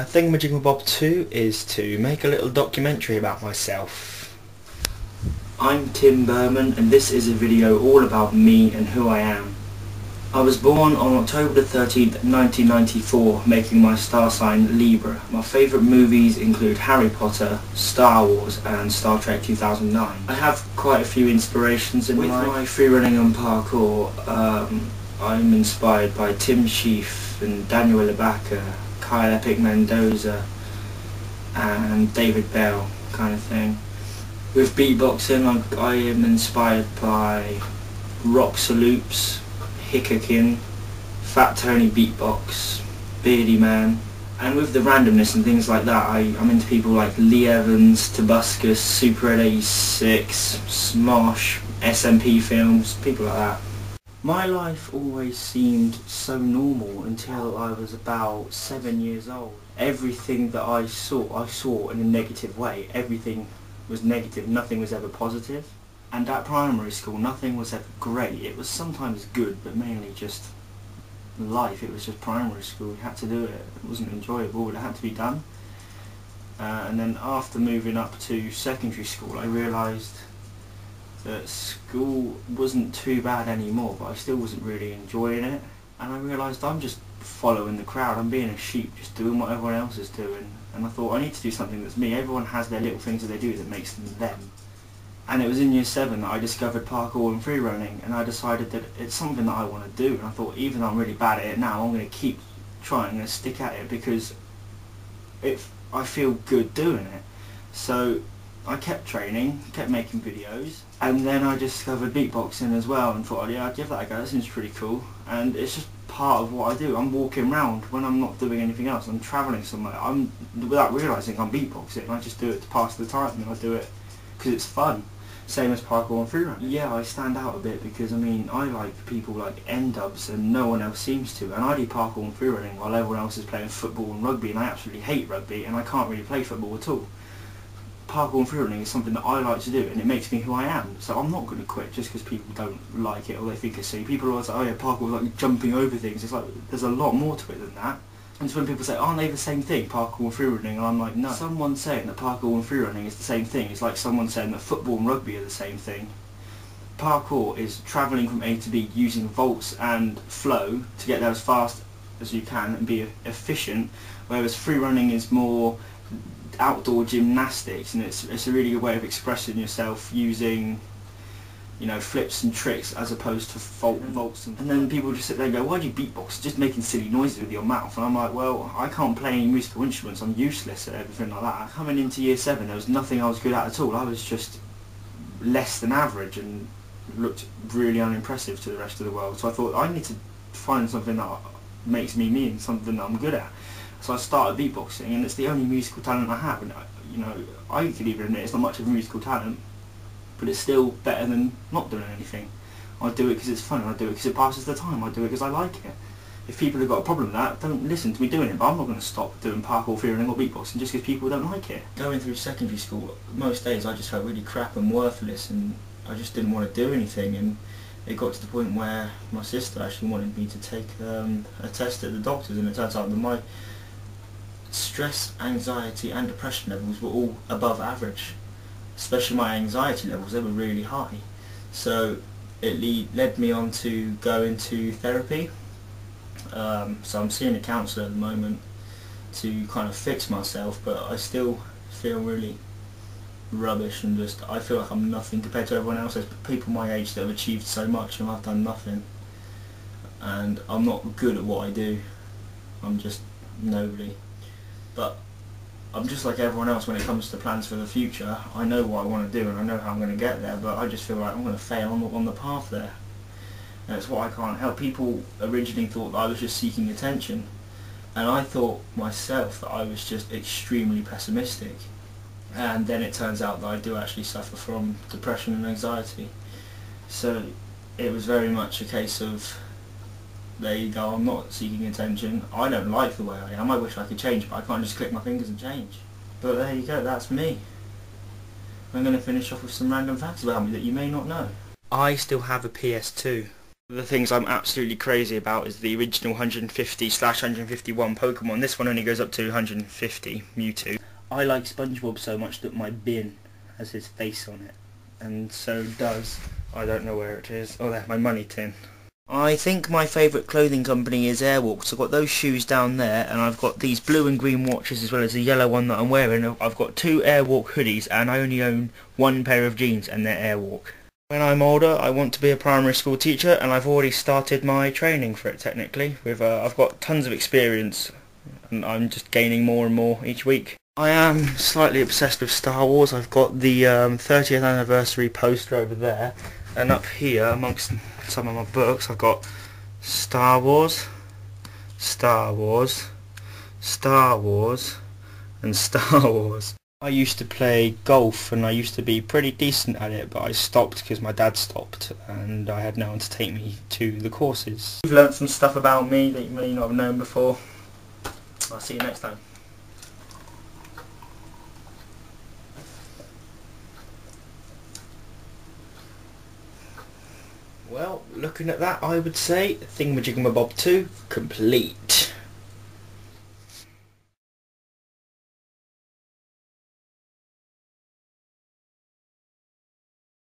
Thingamajigamabob 2 is to make a little documentary about myself. I'm Tim Berman and this is a video all about me and who I am. I was born on October the 13th, 1994, making my star sign Libra. My favourite movies include Harry Potter, Star Wars and Star Trek 2009. I have quite a few inspirations in life. With my free running and parkour, I'm inspired by Tim Sheaf and Daniel Ilabaka, Kyle Epic Mendoza and David Bell kind of thing. With beatboxing, I am inspired by Rock Saloops, Hickokin, Fat Tony Beatbox, Beardy Man, and with the randomness and things like that, I'm into people like Lee Evans, Tobuscus, Super Ed 86, Smosh, SMP Films, people like that. My life always seemed so normal until I was about 7 years old. Everything that I saw in a negative way. Everything was negative, nothing was ever positive. And at primary school, nothing was ever great. It was sometimes good, but mainly just life. It was just primary school. You had to do it. It wasn't enjoyable, but it had to be done. And then after moving up to secondary school, I realised that school wasn't too bad anymore, but I still wasn't really enjoying it. And I realised I'm just following the crowd. I'm being a sheep, just doing what everyone else is doing. And I thought I need to do something that's me. Everyone has their little things that they do that makes them them. And it was in year 7 that I discovered parkour and free running, and I decided that it's something that I want to do. And I thought, even though I'm really bad at it now, I'm going to keep trying and stick at it because I feel good doing it. So I kept training, kept making videos, and then I discovered beatboxing as well and thought, yeah, I'd give that a go, that seems pretty cool. And it's just part of what I do. I'm walking around when I'm not doing anything else. I'm travelling somewhere. Without realising I'm beatboxing. I just do it to pass the time, and I do it because it's fun. Same as parkour and freerunning. Yeah, I stand out a bit because, I mean, I like people like N-dubs and no one else seems to. And I do parkour and freerunning while everyone else is playing football and rugby, and I absolutely hate rugby and I can't really play football at all. Parkour and freerunning is something that I like to do, and it makes me who I am. So I'm not going to quit just because people don't like it or they think it's silly. People are always like, oh yeah, parkour is like jumping over things. It's like, there's a lot more to it than that. And so when people say, aren't they the same thing, parkour and freerunning? And I'm like, no. Someone saying that parkour and freerunning is the same thing is like someone saying that football and rugby are the same thing. Parkour is travelling from A to B using vaults and flow to get there as fast as you can and be efficient, whereas freerunning is more outdoor gymnastics, and it's a really good way of expressing yourself using, you know, flips and tricks as opposed to vaults. And then people just sit there and go, why do you beatbox? Just making silly noises with your mouth. And I'm like, well, I can't play any musical instruments. I'm useless at everything like that. Coming into year 7, there was nothing I was good at all. I was just less than average and looked really unimpressive to the rest of the world. So I thought, I need to find something that makes me me and something that I'm good at. So I started beatboxing, and it's the only musical talent I have. And you know, I could even admit it's not much of a musical talent, but it's still better than not doing anything. I do it because it's fun, and I do it because it passes the time. I do it because I like it. If people have got a problem with that, don't listen to me doing it, but I'm not going to stop doing parkour, freerunning or beatboxing just because people don't like it. Going through secondary school, most days I just felt really crap and worthless, and I just didn't want to do anything. And it got to the point where my sister actually wanted me to take a test at the doctors, and it turns out that my stress, anxiety and depression levels were all above average. Especially my anxiety levels, they were really high. So it led me on to go into therapy. So I'm seeing a counsellor at the moment to kind of fix myself, but I still feel really rubbish, and just I feel like I'm nothing compared to everyone else. There's people my age that have achieved so much and I've done nothing. And I'm not good at what I do. I'm just nobody. But I'm just like everyone else when it comes to plans for the future. I know what I want to do and I know how I'm going to get there, but I just feel like I'm going to fail on the path there. And it's what I can't help. People originally thought that I was just seeking attention, and I thought myself that I was just extremely pessimistic. And then it turns out that I do actually suffer from depression and anxiety. So it was very much a case of, there you go, I'm not seeking attention. I don't like the way I am. I wish I could change, but I can't just click my fingers and change. But there you go, that's me. I'm going to finish off with some random facts about me that you may not know. I still have a PS2. The things I'm absolutely crazy about is the original 150/151 Pokemon. This one only goes up to 150 Mewtwo. I like SpongeBob so much that my bin has his face on it, and so does, I don't know where it is, oh there, my money tin. I think my favourite clothing company is Airwalk, so I've got those shoes down there, and I've got these blue and green watches as well as the yellow one that I'm wearing. I've got 2 Airwalk hoodies, and I only own 1 pair of jeans, and they're Airwalk. When I'm older, I want to be a primary school teacher, and I've already started my training for it technically. I've got tons of experience, and I'm just gaining more and more each week. I am slightly obsessed with Star Wars. I've got the 30th anniversary poster over there, and up here amongst some of my books I've got Star Wars, Star Wars, Star Wars, and Star Wars. I used to play golf and I used to be pretty decent at it, but I stopped because my dad stopped and I had no one to take me to the courses. You've learnt some stuff about me that you may not have known before. I'll see you next time. Well, looking at that, I would say Thingamajigamabob 2 complete.